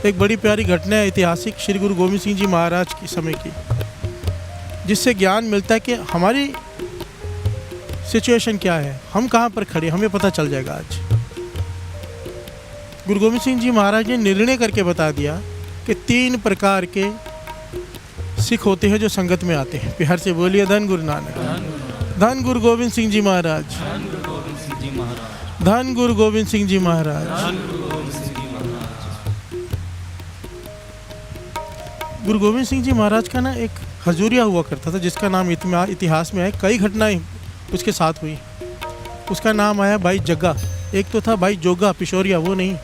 एक बड़ी प्यारी घटना है ऐतिहासिक श्री गुरु गोविंद सिंह जी महाराज के समय की, जिससे ज्ञान मिलता है कि हमारी सिचुएशन क्या है, हम कहाँ पर खड़े, हमें पता चल जाएगा। आज गुरु गोविंद सिंह जी महाराज ने निर्णय करके बता दिया कि 3 प्रकार के सिख होते हैं जो संगत में आते हैं। बिहार से बोलिए धन गुरु नानक, धन गुरु गोविंद सिंह जी महाराज, धन गुरु गोविंद सिंह जी महाराज। गुरु गोविंद सिंह जी महाराज का ना एक हजूरिया हुआ करता था, जिसका नाम इतिहास में है, कई घटनाएं उसके साथ हुई। उसका नाम आया भाई जग्गा। एक तो था भाई जोगा पिशोरिया, वो नहीं,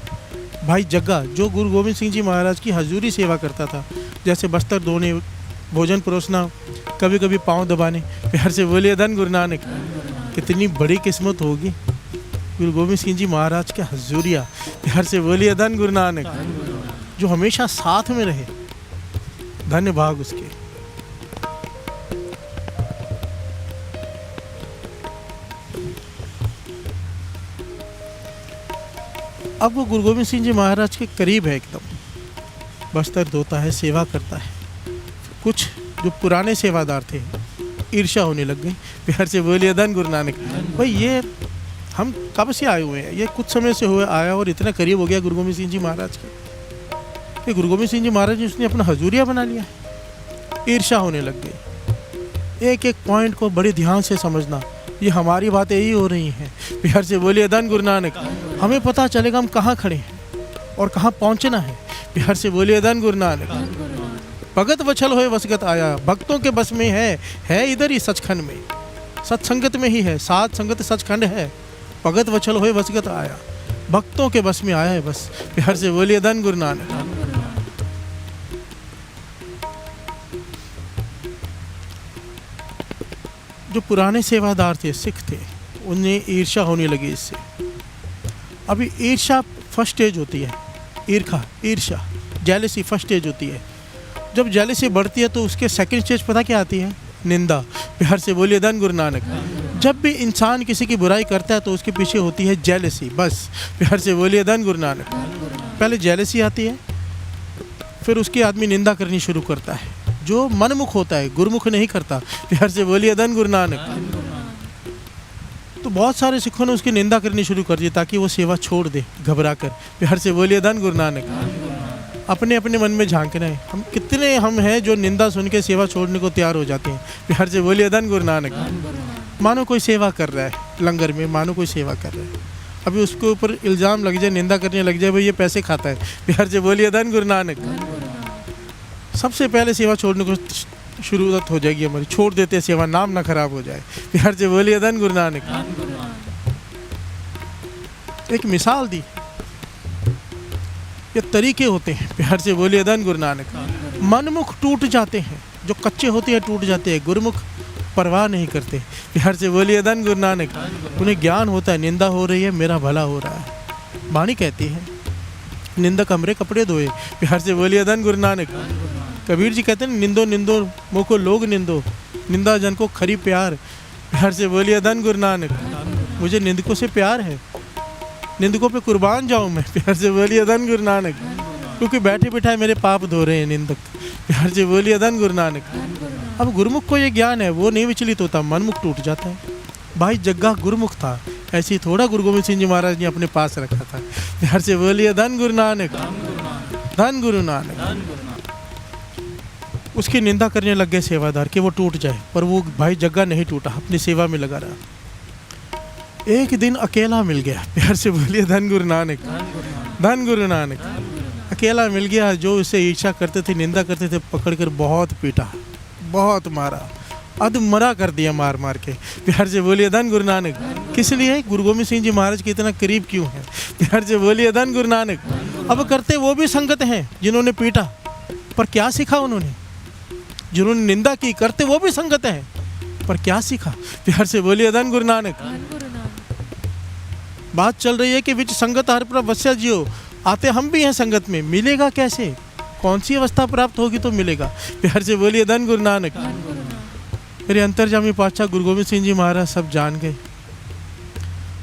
भाई जग्गा जो गुरु गोविंद सिंह जी महाराज की हजूरी सेवा करता था, जैसे बस्तर धोने, भोजन परोसना, कभी कभी पाँव दबाने। प्यार से बोलिए धन गुरु नानक। कितनी बड़ी किस्मत होगी गुरु गोविंद सिंह जी महाराज के हजूरिया। प्यार से बोलिए धन गुरु नानक, जो हमेशा साथ में रहे, धन्य भाग उसके। अब वो गुरु गोविंद सिंह जी महाराज के करीब है एकदम, बस्तर धोता है, सेवा करता है। कुछ जो पुराने सेवादार थे ईर्ष्या होने लग गई। प्यार से बोलिए धन गुरु नानक। भाई ये हम कब से आए हुए हैं, ये कुछ समय से हुए आया और इतना करीब हो गया गुरु गोविंद सिंह जी महाराज के कि गुरु गोविंद सिंह जी महाराज ने उसने अपना हजूरिया बना लिया। ईर्ष्या होने लग गई। एक एक पॉइंट को बड़े ध्यान से समझना, ये हमारी बातें यही हो रही हैं। प्यार से बोलिए धन गुरु नानक। हमें पता चलेगा हम कहाँ खड़े हैं और कहाँ पहुँचना है। प्यार से बोलिए धन गुरु नानक। भगत वछल होए वसगत आया, भक्तों के बस में है इधर ही सचखंड में, सत्संगत में ही है, साथ संगत सचखंड है। भगत वछल होए वसगत आया, भक्तों के बस में आया है बस। प्यार से बोलिए धन गुरु नानक। जो पुराने सेवादार थे, सिख थे, उन्हें ईर्ष्या होने लगी इससे। अभी ईर्ष्या फर्स्ट स्टेज होती है, ईर्ष्या जेलसी फर्स्ट स्टेज होती है। जब जेलसी बढ़ती है तो उसके सेकंड स्टेज पता क्या आती है? निंदा। प्यार से बोलिए धन गुरु नानक। जब भी इंसान किसी की बुराई करता है तो उसके पीछे होती है जेलसी, बस। प्यार से बोलिए धन गुरु नानक। पहले जेलसी आती है, फिर उसकी आदमी निंदा करनी शुरू करता है। जो मनमुख होता है, गुरुमुख नहीं करता। प्यार से बोलिए धन गुरु नानक। तो बहुत सारे सिखों ने उसकी निंदा करनी शुरू कर दी ताकि वो सेवा छोड़ दे घबरा कर। प्यार से बोलिए धन गुरु नानक। अपने अपने मन में झांकना है, हम कितने हम हैं जो निंदा सुन के सेवा छोड़ने को तैयार हो जाते हैं। प्यार से बोलिए धन गुरु नानक। मानो कोई सेवा कर रहा है लंगर में, मानो कोई सेवा कर रहा है, अभी उसके ऊपर इल्ज़ाम लग जाए, निंदा करने लग जाए, भाई ये पैसे खाता है। प्यार से बोलिए धन गुरु नानक। सबसे पहले सेवा छोड़ने को शुरुआत हो जाएगी हमारी, छोड़ देते हैं सेवा, नाम ना खराब हो जाए। प्यार से बोलिए धन गुरु नानक। एक मिसाल दी, ये तरीके होते हैं। प्यार से बोलिए धन गुरु नानक। मनमुख टूट जाते हैं, जो कच्चे होते हैं टूट जाते हैं, गुरुमुख परवाह नहीं करते। प्यार से बोलिए धन गुरु नानक। उन्हें ज्ञान होता है निंदा हो रही है, मेरा भला हो रहा है। वाणी कहती है निंदक हमरे कपड़े धोए। प्यार से बोलिए धन गुरु नानक। कबीर जी कहते हैं निंदो निंदो मोको लोग निंदो, निंदा जन को खरी प्यार। प्यार से बोलिए धन गुरु नानक। मुझे निंदकों से प्यार है, निंदकों पे कुर्बान जाऊं मैं। प्यार से बोलिए धन गुरु नानक। क्योंकि बैठे बैठाए मेरे पाप धो रहे हैं निंदक। प्यार से बोलिए धन गुरु नानक। अब गुरुमुख को ये ज्ञान है, वो नहीं विचलित होता, मनमुख टूट जाता है। भाई जग्गा गुरुमुख था, ऐसे ही थोड़ा गुरु गोविंद सिंह जी महाराज ने अपने पास रखा था। प्यार से बोलिए धन गुरु नानक, धन गुरु नानक। उसकी निंदा करने लग गए सेवादार कि वो टूट जाए, पर वो भाई जग्गा नहीं टूटा, अपनी सेवा में लगा रहा। एक दिन अकेला मिल गया। प्यार से बोलिए धन गुरु नानक, धन गुरु नानक। अकेला मिल गया, जो उसे ईर्ष्या करते थे, निंदा करते थे, पकड़कर बहुत पीटा, बहुत मारा, अधमरा कर दिया मार मार के। प्यार से बोलिए धन गुरु नानक। किस लिए? गुरु गोविंद सिंह जी महाराज के इतना करीब क्यों है? प्यार से बोलिए धन गुरु नानक। अब करते वो भी संगत हैं जिन्होंने पीटा, पर क्या सीखा उन्होंने? जिन्होंने निंदा की, करते वो भी संगत हैं, पर क्या सीखा? प्यार से बोलिए धन गुरु नानक। बात चल रही है कि विच संगत हर प्रभ वस्या जियो। आते हम भी हैं संगत में, मिलेगा कैसे? कौन सी अवस्था प्राप्त होगी तो मिलेगा? प्यार से बोलिए धन गुरु नानक। मेरे अंतर्जामी पातशाह गुरु गोविंद सिंह जी महाराज सब जान गए।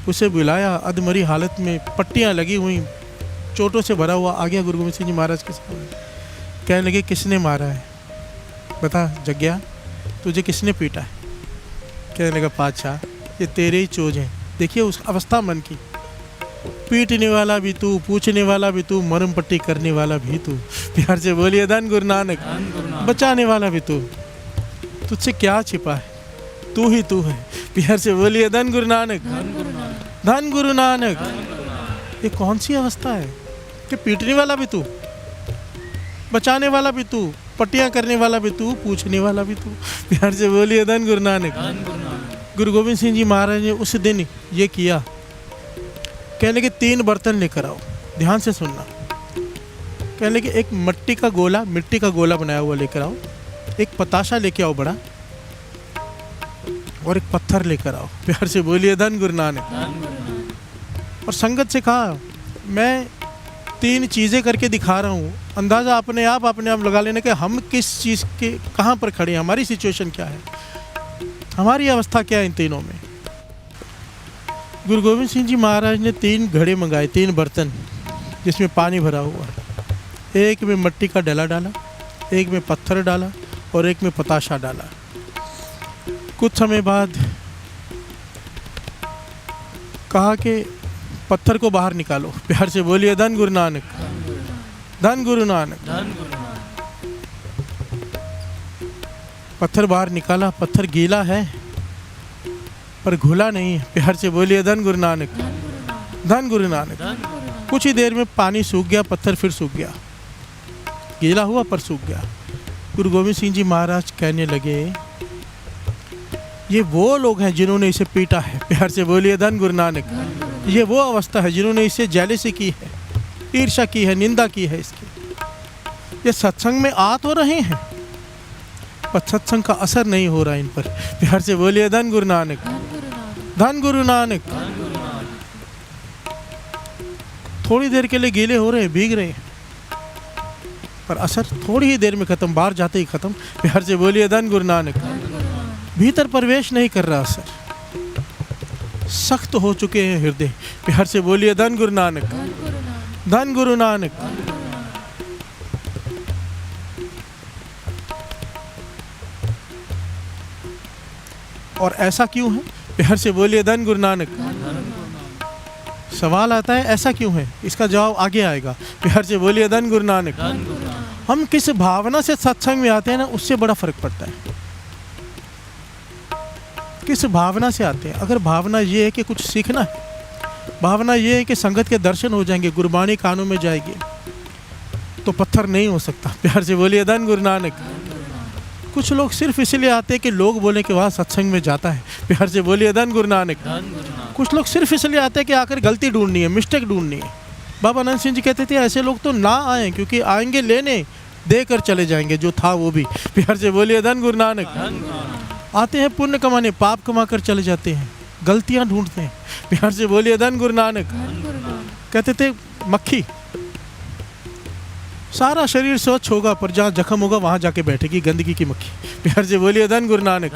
उसे बुलाया, अधमरी हालत में, पट्टियाँ लगी हुई, चोटों से भरा हुआ आ गया गुरु गोविंद सिंह जी महाराज के सामने। कहने लगे किसने मारा है, बता जग्या तुझे किसने पीटा है। कहने लगा पातशाह ये तेरे ही चोज हैं। देखिए उस अवस्था मन की, पीटने वाला भी तू, पूछने वाला भी तू, मरम पट्टी करने वाला भी तू। प्यार से बोलिए धन गुरु नानक। बचाने वाला भी तू, तुझसे क्या छिपा है, तू ही तू है। प्यार से बोलिए धन गुरु नानक, धन गुरु नानक। ये कौन सी अवस्था है कि पीटने वाला भी तू, बचाने वाला भी तू, पट्टियां करने वाला भी तू, पूछने वाला भी तू। प्यार से बोलिए धन गुरु नानक। गुरु गोविंद सिंह जी महाराज ने उस दिन ये किया। कहने लगे 3 बर्तन लेकर आओ, ध्यान से सुनना। कहने लगे एक मिट्टी का गोला बनाया हुआ लेकर आओ, एक पताशा लेके आओ बड़ा, और एक पत्थर लेकर आओ। प्यार से बोलिए धन गुरु नानक। और संगत से कहा मैं 3 चीज़ें करके दिखा रहा हूँ, अंदाज़ा अपने आप लगा लेने के हम किस चीज़ के कहाँ पर खड़े हैं, हमारी सिचुएशन क्या है, हमारी अवस्था क्या है इन तीनों में। गुरु गोविंद सिंह जी महाराज ने 3 घड़े मंगाए, 3 बर्तन जिसमें पानी भरा हुआ। एक में मिट्टी का डला डाला, एक में पत्थर डाला और एक में पताशा डाला। कुछ समय बाद कहा कि पत्थर को बाहर निकालो। प्यार से बोलिए धन गुरु नानक, धन गुरु नानक। पत्थर बाहर निकाला, पत्थर गीला है पर घुला नहीं है। प्यार से बोलिए धन गुरु नानक, धन गुरु नानक। कुछ ही देर में पानी सूख गया, पत्थर फिर सूख गया, गीला हुआ पर सूख गया। गुरु गोविंद सिंह जी महाराज कहने लगे ये वो लोग हैं जिन्होंने इसे पीटा है। प्यार से बोलिए धन गुरु नानक। ये वो अवस्था है जिन्होंने इसे जेलसी की है, ईर्ष्या की है, निंदा की है इसकी। ये सत्संग में आ तो रहे हैं पर सत्संग का असर नहीं हो रहा इन पर। प्यार से बोलिए धन गुरु नानक, धन गुरु नानक। थोड़ी देर के लिए गीले हो रहे हैं, भीग रहे हैं, पर असर थोड़ी ही देर में खत्म, बाहर जाते ही खत्म। प्यार से बोलिए धन गुरु नानक। भीतर प्रवेश नहीं कर रहा असर, सख्त हो चुके हैं हृदय। प्यार से बोलिए धन गुरु नानक, धन गुरु नानक। और ऐसा क्यों है? प्यार से बोलिए धन गुरु नानक। सवाल आता है ऐसा क्यों है, इसका जवाब आगे आएगा। प्यार से बोलिए धन गुरु नानक। हम किस भावना से सत्संग में आते हैं ना, उससे बड़ा फर्क पड़ता है। किस भावना से आते हैं। अगर भावना ये है कि कुछ सीखना है, भावना ये है कि संगत के दर्शन हो जाएंगे, गुरबाणी कानों में जाएगी, तो पत्थर नहीं हो सकता। प्यार से बोलिए धन गुरु नानक। कुछ लोग सिर्फ इसलिए आते हैं कि लोग बोले कि वहाँ सत्संग में जाता है। प्यार से बोलिए धन गुरु नानक। कुछ लोग सिर्फ इसलिए आते हैं कि आकर गलती ढूंढनी है, मिस्टेक ढूंढनी है। बाबा आनंद सिंह जी कहते थे ऐसे लोग तो ना आए, क्योंकि आएंगे लेने, देकर चले जाएंगे जो था वो भी। प्यार से बोलिए धन गुरु नानक। आते हैं पुण्य कमाने, पाप कमा कर चले जाते हैं, गलतियाँ ढूंढते हैं। प्यार से बोलिए धन गुरु नानक। कहते थे मक्खी सारा शरीर स्वच्छ होगा पर जहाँ जख्म होगा वहाँ जाके बैठेगी, गंदगी की मक्खी। प्यार से बोलिए धन गुरु नानक।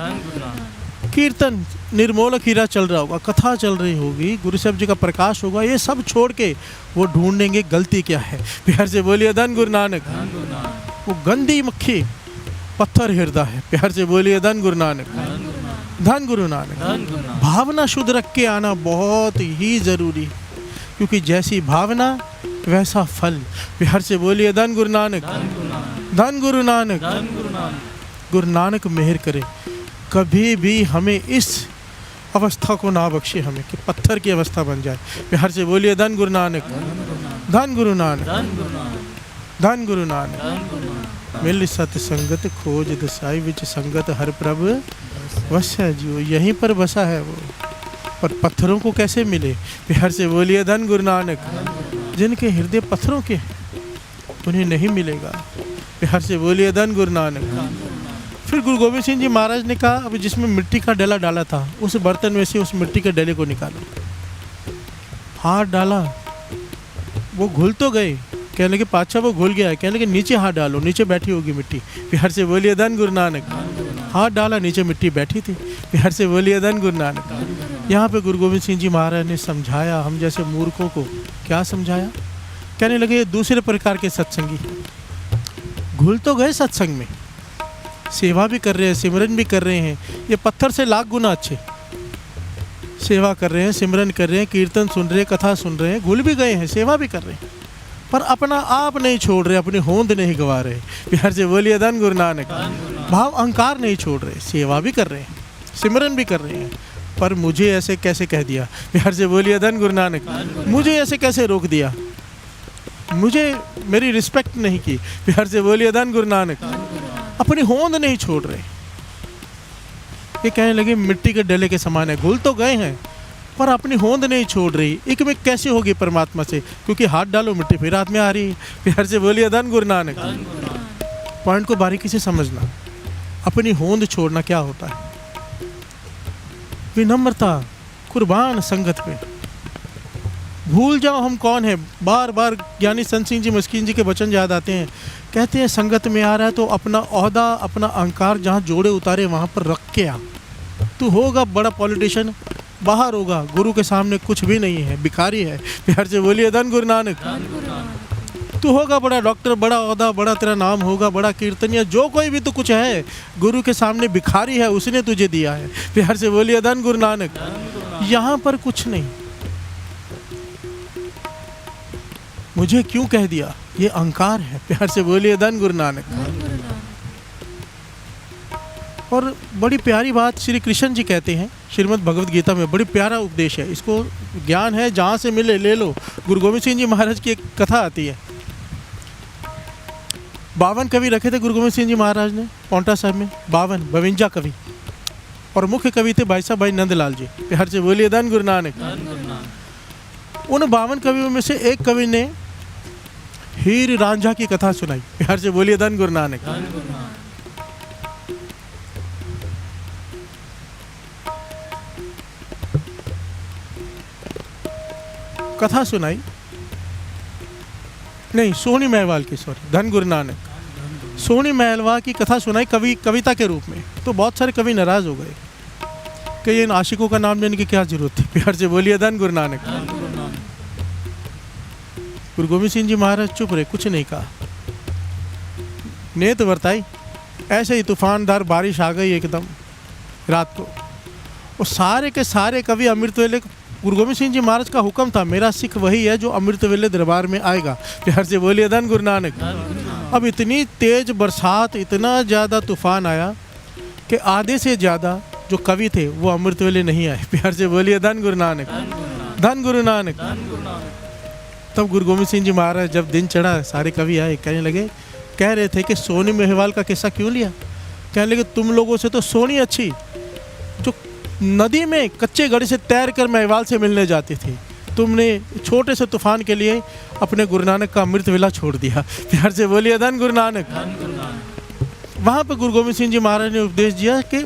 कीर्तन निर्मोलक हीरा चल रहा होगा, कथा चल रही होगी, गुरु साहब जी का प्रकाश होगा, ये सब छोड़ के वो ढूंढेंगे गलती क्या है। प्यार से बोलिए धन गुरु नानक। वो गंदी मक्खी पत्थर हृदय है। प्यार से बोलिए धन गुरु नानक, धन गुरु नानक। भावना शुद्ध रख के आना बहुत ही जरूरी, क्योंकि जैसी भावना वैसा फल। प्यार से बोलिए धन गुरु नानक, धन गुरु नानक। गुरु नानक मेहर करे, कभी भी हमें इस अवस्था को ना बख्शे हमें कि पत्थर की अवस्था बन जाए। प्यार से बोलिए धन गुरु नानक, धन गुरु नानक, धन गुरु नानक। मिल सत संगत खोज दसाई विच संगत हर प्रभ वस्या जीव। यहीं पर बसा है वो, पर पत्थरों को कैसे मिले। प्यार से बोलिए धन गुरु नानक। जिनके हृदय पत्थरों के हैं उन्हें नहीं मिलेगा। प्यार से बोलिए धन गुरु नानक। फिर गुरु गोविंद सिंह जी महाराज ने कहा अब जिसमें मिट्टी का डला डाला था उस बर्तन में से उस मिट्टी के डले को निकालो। हाथ डाला, वो घुल तो गए। कहने लगे पातशाह वो घुल गया है। कहने लगे नीचे हाथ डालो, नीचे बैठी होगी मिट्टी। प्यार से बोलिए धन गुरु नानक। हाथ डाला, नीचे मिट्टी बैठी थी। प्यार से बोलिए धन गुरु नानक। यहाँ पे गुरु गोविंद सिंह जी महाराज ने समझाया हम जैसे मूर्खों को। क्या समझाया कहने लगे ये दूसरे प्रकार के सत्संगी घुल तो गए सत्संग में, सेवा भी कर रहे हैं, सिमरन भी कर रहे हैं, ये पत्थर से लाख गुना अच्छे। सेवा कर रहे हैं, सिमरन कर रहे हैं, कीर्तन सुन रहे हैं, कथा सुन रहे हैं, घुल भी गए हैं, सेवा भी कर रहे हैं, पर अपना आप नहीं छोड़ रहे, अपनी होंद नहीं गवा रहे। प्यार से बोलिए धन गुरु नानक। भाव अहंकार नहीं छोड़ रहे, सेवा भी कर रहे हैं, सिमरन भी कर रहे हैं, पर मुझे ऐसे कैसे कह दिया। प्यार से बोलिए धन गुरु नानक। मुझे ऐसे कैसे रोक दिया, मुझे मेरी रिस्पेक्ट नहीं की। प्यार से बोलिए धन गुरु नानक। अपनी होंद नहीं छोड़ रहे। ये कहने लगे मिट्टी के डले के समान है, घुल तो गए हैं पर अपनी होंद नहीं छोड़ रही। एक में कैसे होगी परमात्मा से, क्योंकि हाथ डालो मिट्टी फिर हाथ में आ रही है। प्यार से बोलिए धन गुरु नानक। पॉइंट को बारीकी से समझना, अपनी होंद छोड़ना क्या होता है। विनम्रता, कुर्बान संगत पे। भूल जाओ हम कौन है। बार बार ज्ञानी संत सिंह जी मस्कीन जी के वचन याद आते हैं। कहते हैं संगत में आ रहा है तो अपना ओहदा, अपना अहंकार जहाँ जोड़े उतारे वहाँ पर रख के आ। तू होगा बड़ा पॉलिटिशियन, बाहर होगा, गुरु के सामने कुछ भी नहीं है, भिखारी है। प्यार से बोलिए धन गुरु नानक। तू होगा बड़ा डॉक्टर, बड़ा ओहदा, बड़ा तेरा नाम होगा, बड़ा कीर्तनिया, जो कोई भी तो कुछ है, गुरु के सामने भिखारी है, उसने तुझे दिया है। प्यार से बोलिए धन गुरु नानक। यहाँ पर कुछ नहीं। मुझे क्यों कह दिया, ये अहंकार है। प्यार से बोलिए धन गुरु नानक। और बड़ी प्यारी बात श्री कृष्ण जी कहते हैं श्रीमद् भगवद गीता में, बड़ी प्यारा उपदेश है। इसको ज्ञान है जहाँ से मिले ले लो। गुरु गोविंद सिंह जी महाराज की एक कथा आती है। 52 कवि रखे थे गुरु गोविंद सिंह जी महाराज ने पांवटा साहब में, 52 कवि, और मुख्य कवि थे भाई साहब भाई नंदलाल जी। प्यार से बोलिए धन गुरु नानक। उन 52 कवियों में से एक कवि ने हीर रांझा की कथा सुनाई। प्यार से बोलिए धन गुरु नानक। कथा सुनाई नहीं, सोनी महलवाल की, सॉरी, धन गुरु नानक। सोनी महलवाल की कथा सुनाई कविता के रूप में। तो बहुत सारे कवि नाराज हो गए कि इन आशिकों का नाम लेने की क्या जरूरत थी। प्यार से बोलिए धन गुरु नानक। गुरु गोविंद सिंह जी महाराज चुप रहे, कुछ नहीं कहा, नेत वर्ताई। ऐसे ही तूफानदार बारिश आ गई एकदम रात को, और सारे के सारे कवि अमृत वेले। गुरु गोविंद सिंह जी महाराज का हुक्म था, मेरा सिख वही है जो अमृत वेले दरबार में आएगा। प्यार से बोलिए धन गुरु नानक। अब इतनी तेज बरसात, इतना ज़्यादा तूफान आया कि आधे से ज़्यादा जो कवि थे वो अमृत वेले नहीं आए। प्यार से बोलिए धन गुरु नानक। धन गुरु नानक। तब गुरु गोविंद सिंह जी महाराज जब दिन चढ़ा, सारे कवि आए, कहने लगे, कह रहे थे कि सोनी महलवाल का किस्सा क्यों लिया। कहने लगे तुम लोगों से तो सोनी अच्छी, जो नदी में कच्चे घड़े से तैर कर महलवाल से मिलने जाती थी, तुमने छोटे से तूफान के लिए अपने गुरु नानक का अमृत वेला छोड़ दिया। प्यार से बोलिए धन गुरु नानक। वहाँ पर गुरु गोविंद सिंह जी महाराज ने उपदेश दिया कि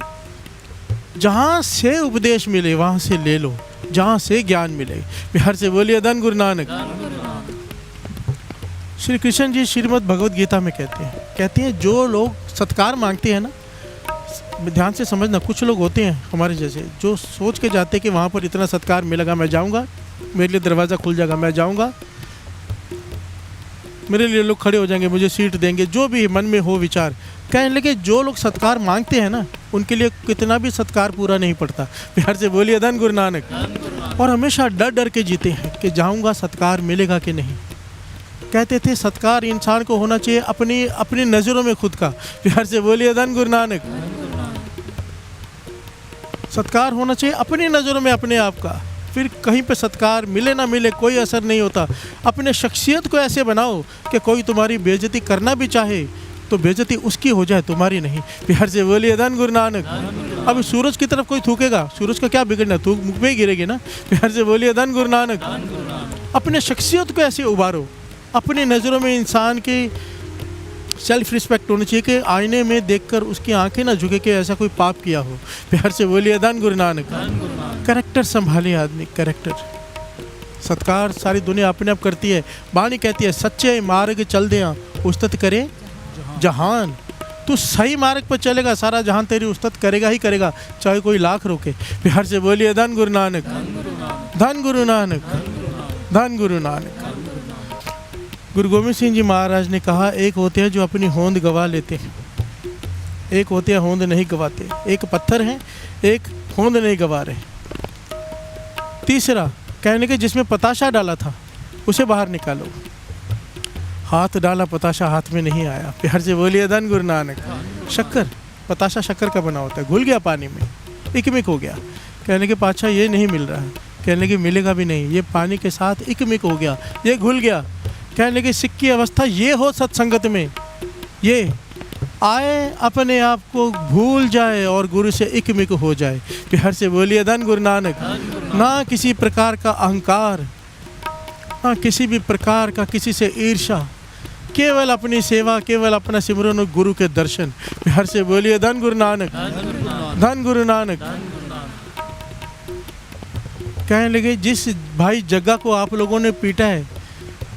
जहाँ से उपदेश मिले वहाँ से ले लो, जहाँ से ज्ञान मिले। प्यार से बोलिए धन गुरु नानक। श्री कृष्ण जी श्रीमद् भगवद गीता में कहते हैं जो लोग सत्कार मांगते हैं ना, ध्यान से समझना, कुछ लोग होते हैं हमारे जैसे जो सोच के जाते हैं कि वहाँ पर इतना सत्कार मिलेगा, मैं जाऊँगा, मेरे लिए दरवाज़ा खुल जाएगा, मैं जाऊँगा, मेरे लिए लोग खड़े हो जाएंगे, मुझे सीट देंगे, जो भी मन में हो विचार। कहने लगे जो लोग सत्कार मांगते हैं ना, उनके लिए कितना भी सत्कार पूरा नहीं पड़ता। प्यार से बोलिए धन गुरु नानक। और हमेशा डर डर के जीते हैं कि जाऊँगा सत्कार मिलेगा कि नहीं। कहते थे सत्कार इंसान को होना चाहिए अपनी नज़रों में खुद का। प्यार से बोलिए धन गुरु नानक। सत्कार होना चाहिए अपनी नज़रों में अपने आप का, फिर कहीं पे सत्कार मिले ना मिले कोई असर नहीं होता। अपने शख्सियत को ऐसे बनाओ कि कोई तुम्हारी बेइज्जती करना भी चाहे तो बेइज्जती उसकी हो जाए, तुम्हारी नहीं। प्यार से बोलिए धन गुरु नानक। अब सूरज की तरफ कोई थूकेगा, सूरज का क्या बिगड़ना, थूक मुख में ही गिरेगी ना। प्यार से बोलिए धन गुरु नानक। अपने शख्सियत को ऐसे उभारो, अपनी नज़रों में इंसान की सेल्फ रिस्पेक्ट होनी चाहिए कि आईने में देखकर उसकी आंखें ना झुके कि ऐसा कोई पाप किया हो। प्यार से बोलिए धन गुरु नानक। कैरेक्टर संभाले आदमी, कैरेक्टर। सत्कार सारी दुनिया अपने आप करती है। वाणी कहती है सच्चे मार्ग चल दे उस्तत करे जहान। तू सही मार्ग पर चलेगा, सारा जहान तेरी उस्तत करेगा ही करेगा, चाहे कोई लाख रोके। प्यार से बोलिए धन गुरु नानक। धन गुरु नानक। धन गुरु नानक। गुरु गोविंद सिंह जी महाराज ने कहा, एक होते हैं जो अपनी होंद गवा लेते हैं, एक होते हैं होंद नहीं गवाते। एक पत्थर हैं, एक होंद नहीं गवा रहे। तीसरा कहने के जिसमें पताशा डाला था उसे बाहर निकालो। हाथ डाला, पताशा हाथ में नहीं आया। प्यार से बोलिए धन गुरु नानक। शक्कर, पताशा शक्कर का बना होता है, घुल गया पानी में, इकमिक हो गया। कहने के पाछा ये नहीं मिल रहा है, कहने की मिलेगा भी नहीं, ये पानी के साथ इकमिक हो गया, ये घुल गया। कहने की सिक्ख की अवस्था ये हो सत्संगत में, ये आए अपने आप को भूल जाए और गुरु से इकमिक हो जाए। प्यार से बोलिए धन गुरु नानक। ना किसी प्रकार का अहंकार, ना किसी भी प्रकार का किसी से ईर्ष्या, केवल अपनी सेवा, केवल अपना सिमरन और गुरु के दर्शन। प्यार से बोलिए धन गुरु नानक, धन गुरु नानक। कहने लगे जिस भाई जग्गा को आप लोगों ने पीटा है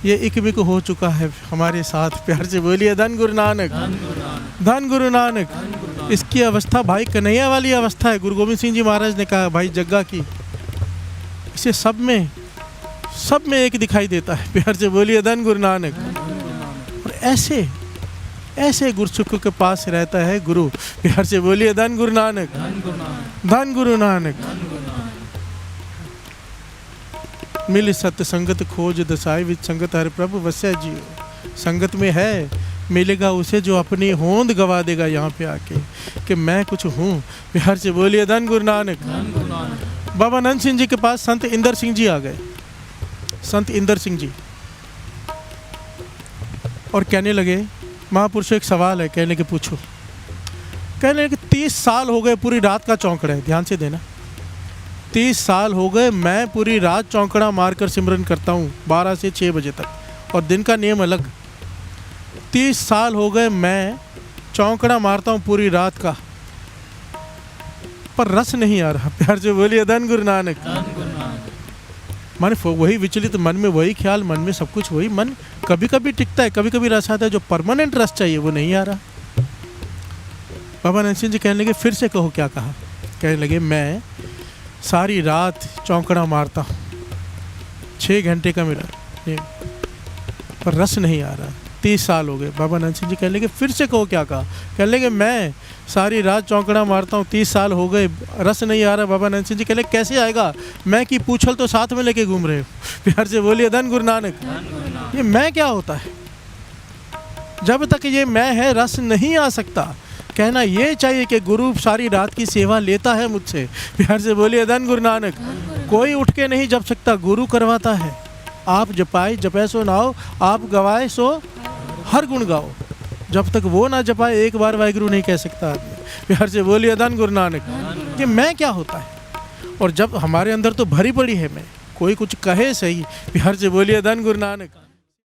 ये इकमिक हो चुका है हमारे साथ। प्यार से बोलिए धन गुरु नानक, धन गुरु नानक। इसकी अवस्था भाई कन्हैया वाली अवस्था है। गुरु गोविंद सिंह जी महाराज ने कहा भाई जग्गा की, इसे सब में एक दिखाई देता है। प्यार से बोलिए धन गुरु नानक। और ऐसे गुरसुख के पास रहता है गुरु। प्यार से बोलिए धन गुरु नानक, धन गुरु नानक। मिल सत्य संगत खोज दसाई, विच संगत हर प्रभु वस्या जियो। संगत में है, मिलेगा उसे जो अपनी होंद गवा देगा यहाँ पे आके कि मैं कुछ हूँ। प्यार से बोलिए धन गुरु नानक। बाबा नंद सिंह जी के पास संत इंदर सिंह जी आ गए, संत इंदर सिंह जी, और कहने लगे महापुरुष एक सवाल है। कहने के पूछो। कहने लगे 30 साल हो गए पूरी रात का चौंकड़ा है, ध्यान से देना। 30 साल हो गए मैं पूरी रात चौंकड़ा मारकर सिमरन करता हूँ 12 से 6 बजे तक, और दिन का नियम अलग। 30 साल हो गए मैं चौंकड़ा मारता हूँ पूरी रात का, पर रस नहीं आ रहा। प्यार से बोलिए धन गुरु नानक। मन वही विचलित, मन में वही ख्याल, मन में सब कुछ वही। मन कभी कभी टिकता है, कभी कभी रस आता है, जो परमानेंट रस चाहिए वो नहीं आ रहा। बाबा नंद सिंह जी कहने लगे फिर से कहो क्या कहा। कहने लगे मैं सारी रात चौंकड़ा मारता हूँ, 6 घंटे का मेरा, पर रस नहीं आ रहा। 30 साल हो गए। बाबा नंद सिंह जी कहने लगे फिर से कहो क्या कहा। कहने लगे मैं सारी रात चौंकड़ा मारता हूँ, 30 साल हो गए, रस नहीं आ रहा। बाबा नंद सिंह जी कहने लगे कैसे आएगा, मैं की पूछल तो साथ में लेके घूम रहे हो। प्यार से बोलिए धन गुरु नानक। ये मैं क्या होता है, जब तक ये मैं है रस नहीं आ सकता। कहना ये चाहिए कि गुरु सारी रात की सेवा लेता है मुझसे। प्यार से बोलिए धन गुरु नानक। कोई उठ के नहीं जप सकता, गुरु करवाता है। आप जपाए जपे सो नाओ, आप गवाए सो हर गुण गाओ। जब तक वो ना जपाए एक बार वाहिगुरु नहीं कह सकता आदमी। प्यार से बोलिए धन गुरु नानक। कि मैं क्या होता है, और जब हमारे अंदर तो भरी पड़ी है मैं, कोई कुछ कहे सही। प्यार से बोलिए धन गुरु नानक।